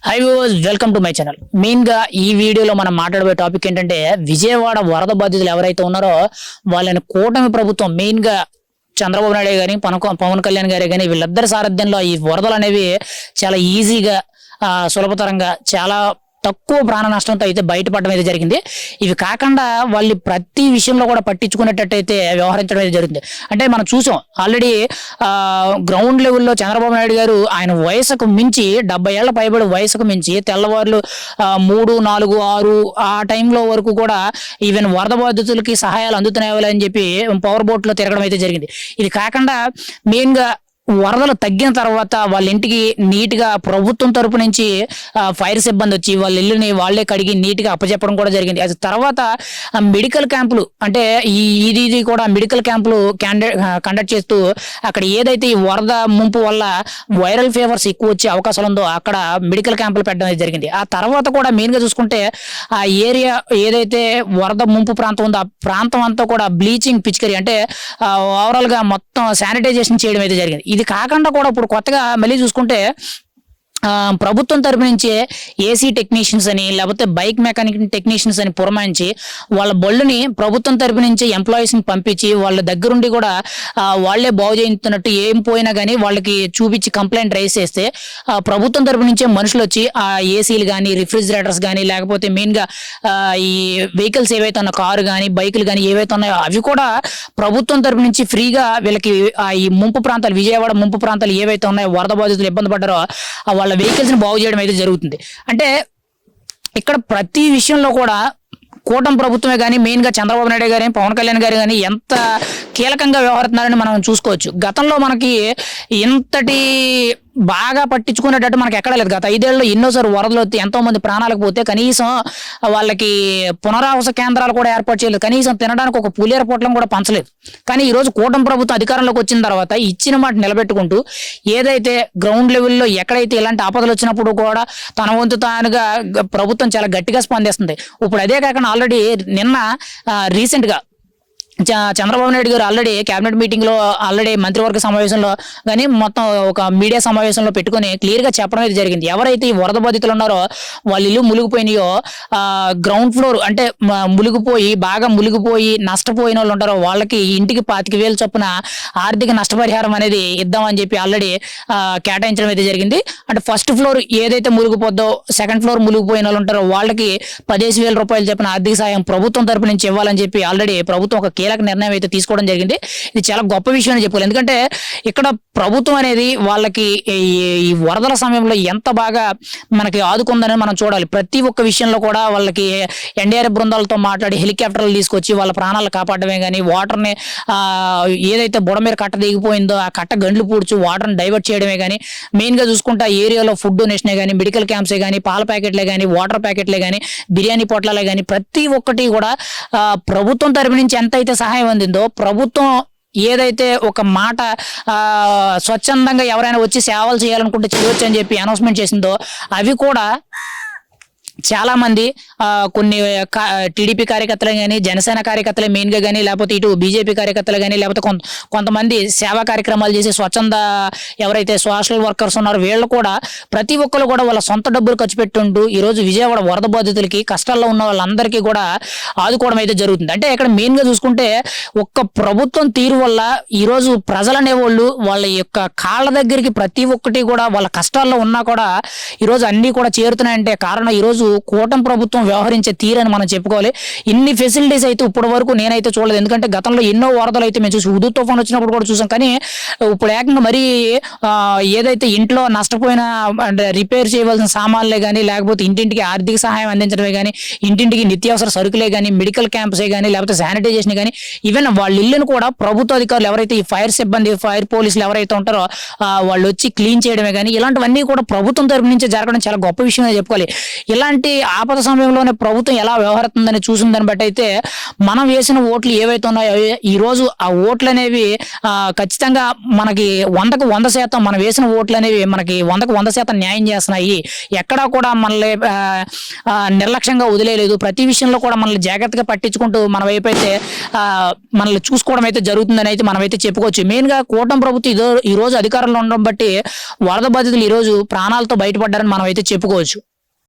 High viewers, welcome to my channel. Main గా ఈ వీడియోలో మనం మాట్లాడే టాపిక్ ఏంటంటే, విజయవాడ వరద బాధితులు ఎవరైతే ఉన్నారో వాళ్ళని కూటమి ప్రభుత్వం మెయిన్ గా చంద్రబాబు నాయుడు గాని పవన్ కళ్యాణ్ గారే గాని వీళ్ళిద్దరి సారథ్యంలో ఈ వరదలు అనేవి చాలా ఈజీగా సులభతరంగా చాలా తక్కువ ప్రాణ నష్టంతో అయితే బయటపడడం అయితే జరిగింది. ఇవి కాకుండా వాళ్ళు ప్రతి విషయంలో కూడా పట్టించుకునేటట్టయితే వ్యవహరించడం అయితే జరిగింది. అంటే మనం చూసాం ఆల్రెడీ గ్రౌండ్ లెవెల్లో చంద్రబాబు నాయుడు గారు ఆయన వయసుకు మించి 70 ఏళ్ల పైబడి వయసుకు మించి తెల్లవారులు 3, 4, 6 ఆ టైంలో వరకు కూడా ఈవెన్ వరద బాధితులకి సహాయాలు అందుతున్నాయి అని చెప్పి పవర్ బోట్ లో తిరగడం అయితే జరిగింది. ఇది కాకుండా మెయిన్ గా వరదలు తగ్గిన తర్వాత వాళ్ళ ఇంటికి నీట్ గా ప్రభుత్వం తరపు నుంచి ఫైర్ సిబ్బంది వచ్చి వాళ్ళ ఇల్లుని వాళ్లే కడిగి నీట్ గా అప్పచెప్పడం కూడా జరిగింది. అది తర్వాత మెడికల్ క్యాంపులు అంటే ఇది కూడా మెడికల్ క్యాంపులు కండక్ట్ చేస్తూ అక్కడ ఏదైతే ఈ వరద ముంపు వల్ల వైరల్ ఫీవర్స్ ఎక్కువ వచ్చే అవకాశాలు ఉందో అక్కడ మెడికల్ క్యాంపులు పెట్టడం జరిగింది. ఆ తర్వాత కూడా మెయిన్ గా చూసుకుంటే ఆ ఏరియా ఏదైతే వరద ముంపు ప్రాంతం ఉందో ఆ ప్రాంతం అంతా కూడా బ్లీచింగ్ పిచికరీ అంటే ఓవరాల్ గా మొత్తం శానిటైజేషన్ చేయడం అయితే జరిగింది. ఇది కాకుండా కూడా ఇప్పుడు కొత్తగా మళ్ళీ చూసుకుంటే ప్రభుత్వం తరపు నుంచి ఏసీ టెక్నీషియన్స్ అని లేకపోతే బైక్ మెకానిక్ టెక్నీషియన్స్ అని పురమాయించి వాళ్ళ బళ్ళుని ప్రభుత్వం తరపు నుంచి ఎంప్లాయీస్ ని పంపించి వాళ్ళ దగ్గరుండి కూడా వాళ్లే బాగు చేయించుతున్నట్టు ఏం పోయినా కానీ వాళ్ళకి చూపించి కంప్లైంట్ రైజ్ చేస్తే ప్రభుత్వం తరపు నుంచే మనుషులు వచ్చి ఆ ఏసీలు కానీ రిఫ్రిజిరేటర్స్ కానీ లేకపోతే మెయిన్ గా ఈ వెహికల్స్ ఏవైతే ఉన్న కారు కానీ బైకులు కానీ ఏవైతే ఉన్నాయో అవి కూడా ప్రభుత్వం తరపు నుంచి ఫ్రీగా వీళ్ళకి ఈ ముంపు ప్రాంతాలు విజయవాడ ముంపు ప్రాంతాలు ఏవైతే ఉన్నాయో వరద బాధితులు ఇబ్బంది పడ్డారో వాళ్ళ వెహికల్స్ ని బాగు చేయడం అయితే జరుగుతుంది. అంటే ఇక్కడ ప్రతి విషయంలో కూడా కూటమి ప్రభుత్వమే కానీ మెయిన్ గా చంద్రబాబు నాయుడు గారి పవన్ కళ్యాణ్ గారు కానీ ఎంత కీలకంగా వ్యవహరిస్తున్నారని మనం చూసుకోవచ్చు. గతంలో మనకి ఇంతటి బాగా పట్టించుకునేటట్టు మనకి ఎక్కడ లేదు. గత 5 ఏళ్ళలో ఎన్నోసారి వరదలు ఎంతో మంది ప్రాణాలకు పోతే కనీసం వాళ్ళకి పునరావాస కేంద్రాలు కూడా ఏర్పాటు చేయలేదు, కనీసం తినడానికి ఒక పులిహోర పొట్లం కూడా పంచలేదు. కానీ ఈ రోజు కూటమి ప్రభుత్వం అధికారంలోకి వచ్చిన తర్వాత ఇచ్చిన మాట నిలబెట్టుకుంటూ ఏదైతే గ్రౌండ్ లెవెల్లో ఎక్కడైతే ఇలాంటి ఆపదలు వచ్చినప్పుడు కూడా తన వంతు తానుగా ప్రభుత్వం చాలా గట్టిగా స్పందిస్తుంది. ఇప్పుడు అదే కాకుండా ఆల్రెడీ నిన్న రీసెంట్ గా చంద్రబాబు నాయుడు గారు ఆల్రెడీ కేబినెట్ మీటింగ్ లో ఆల్రెడీ మంత్రివర్గ సమావేశంలో కానీ మొత్తం ఒక మీడియా సమావేశంలో పెట్టుకుని క్లియర్ గా చెప్పడం అయితే జరిగింది. ఎవరైతే ఈ వరద బాధితులు ఉన్నారో వాళ్ళ ఇల్లు మునిగిపోయినాయో గ్రౌండ్ ఫ్లోర్ అంటే బాగా మునిగిపోయి నష్టపోయిన వాళ్ళు ఉంటారో వాళ్ళకి ఇంటికి 25,000 చొప్పున ఆర్థిక నష్టపరిహారం అనేది ఇద్దామని చెప్పి ఆల్రెడీ కేటాయించడం అయితే జరిగింది. అంటే ఫస్ట్ ఫ్లోర్ ఏదైతే మునిగిపోద్దో సెకండ్ ఫ్లోర్ మునిగిపోయిన వాళ్ళు ఉంటారో వాళ్ళకి 15,000 రూపాయలు చెప్పిన ఆర్థిక సాయం ప్రభుత్వం తరపు నుంచి ఇవ్వాలని చెప్పి ఆల్రెడీ ప్రభుత్వం ఒక కీలక నిర్ణయం అయితే తీసుకోవడం జరిగింది. ఇది చాలా గొప్ప విషయం అని చెప్పుకోవాలి. ఎందుకంటే ఇక్కడ ప్రభుత్వం అనేది వాళ్ళకి ఈ వరదల సమయంలో ఎంత బాగా మనకి ఆదుకుందని మనం చూడాలి. ప్రతి ఒక్క విషయంలో కూడా వాళ్ళకి ఎన్డీఆర్ఎఫ్ బృందాలతో మాట్లాడి హెలికాప్టర్లు తీసుకొచ్చి వాళ్ళ ప్రాణాలు కాపాడమే కానీ వాటర్ని ఏదైతే బుడ మీద కట్ట దిగిపోయిందో ఆ కట్ట గండ్లు పూడ్చి వాటర్ని డైవర్ట్ చేయడమే కానీ మెయిన్ గా చూసుకుంటే ఆ ఏరియాలో ఫుడ్ డొనేషనే కానీ మెడికల్ క్యాంప్సే కానీ పాల ప్యాకెట్లే కానీ వాటర్ ప్యాకెట్లే కానీ బిర్యానీ పొట్లాలే కానీ ప్రతి ఒక్కటి కూడా ప్రభుత్వం తరపు నుంచి ఎంతైతే సహాయం అందిందో ప్రభుత్వం ఏదైతే ఒక మాట స్వచ్ఛందంగా ఎవరైనా వచ్చి సేవలు చేయాలనుకుంటే చేయవచ్చు అని చెప్పి అనౌన్స్మెంట్ చేసిందో అవి కూడా చాలా మంది కొన్ని టీడీపీ కార్యకర్తలు కానీ జనసేన కార్యకర్తలే మెయిన్ గా కానీ లేకపోతే ఇటు బీజేపీ కార్యకర్తలు కానీ లేకపోతే కొంతమంది సేవా కార్యక్రమాలు చేసే స్వచ్ఛంద ఎవరైతే సోషల్ వర్కర్స్ ఉన్నారో వీళ్ళు కూడా ప్రతి ఒక్కరు కూడా వాళ్ళ సొంత డబ్బులు ఖర్చు పెట్టుంటూ ఈ రోజు విజయవాడ వరద బాధితులకి కష్టాల్లో ఉన్న వాళ్ళందరికీ కూడా ఆదుకోవడం అయితే జరుగుతుంది. అంటే ఇక్కడ మెయిన్ గా చూసుకుంటే ఒక్క ప్రభుత్వం తీరు వల్ల ఈ రోజు ప్రజలు అనేవాళ్ళు వాళ్ళ యొక్క కాళ్ళ దగ్గరికి ప్రతి ఒక్కటి కూడా వాళ్ళ కష్టాల్లో ఉన్నా కూడా ఈ రోజు అన్ని కూడా చేరుతున్నాయంటే కారణం ఈ రోజు కూటమి ప్రభుత్వం వ్యవహరించే తీరని మనం చెప్పుకోవాలి. ఇన్ని ఫెసిలిటీస్ అయితే ఇప్పటి వరకు నేనైతే చూడలేదు. ఎందుకంటే గతంలో ఎన్నో వరదలు అయితే మేము చూసి హుదూ తుఫాన్ వచ్చినప్పుడు కూడా చూసాం. కానీ ఇప్పుడు ఏకంగా మరి ఏదైతే ఇంట్లో నష్టపోయిన రిపేర్ చేయవలసిన సామాన్లే కానీ లేకపోతే ఇంటింటికి ఆర్థిక సహాయం అందించడమే కానీ ఇంటింటికి నిత్యావసర సరుకులే కానీ మెడికల్ క్యాంప్సే కానీ లేకపోతే శానిటైజేషన్ కానీ ఈవెన్ వాళ్ళ ఇల్లును కూడా ప్రభుత్వ అధికారులు ఎవరైతే ఈ ఫైర్ సిబ్బంది ఫైర్ పోలీసులు ఎవరైతే ఉంటారో వాళ్ళు వచ్చి క్లీన్ చేయడమే కానీ ఇలాంటివన్నీ కూడా ప్రభుత్వం తరపు నుంచి జరగడం చాలా గొప్ప విషయంగా చెప్పుకోవాలి. ఇలాంటి ఇలాంటి ఆపద సమయంలోనే ప్రభుత్వం ఎలా వ్యవహరిస్తుందని చూసిన దాన్ని బట్టి అయితే మనం వేసిన ఓట్లు ఏవైతే ఉన్నాయో ఈ రోజు ఆ ఓట్లు అనేవి ఖచ్చితంగా మనకి 100% మనం వేసిన ఓట్లు అనేవి మనకి 100% న్యాయం చేస్తున్నాయి. ఎక్కడా కూడా మనల్ని నిర్లక్ష్యంగా వదిలేదు. ప్రతి విషయంలో కూడా మనల్ని జాగ్రత్తగా పట్టించుకుంటూ మన వైపు అయితే మనల్ని చూసుకోవడం అయితే జరుగుతుందని అయితే మనం అయితే చెప్పుకోవచ్చు. మెయిన్ గా కూటమి ప్రభుత్వం ఈ రోజు అధికారంలో ఉండడం బట్టి వరద బాధితులు ఈ రోజు ప్రాణాలతో బయటపడ్డారని మనం అయితే చెప్పుకోవచ్చు.